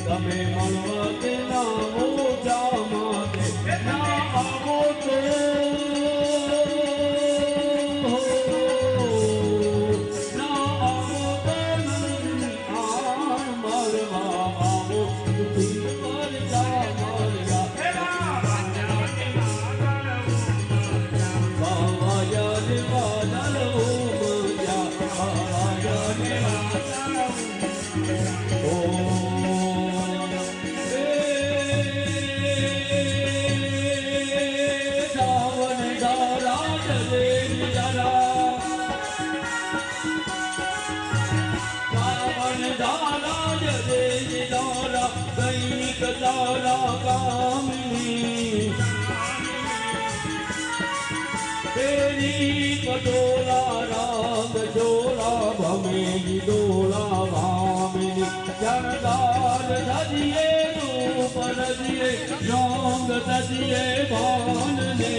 તમે મળવા કે નામો જામા દે ના આવો તો ના આવો તો આણ મળવા આવો તુજી પર જા મળ્યા બાવાયા ને વાદળ ઉમર્યા બાવાયા ને दारा कामिनी तेरी पटोला राग जोला भमेगी डोला भामिनी जनदार धजिए रूप रजिए रंग तजिए भान ने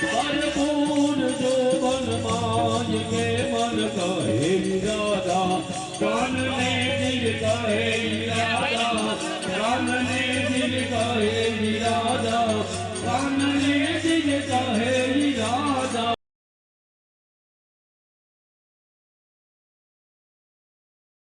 भरपूर जो बन माज के मन कहे दादा कौन ने दिल कहे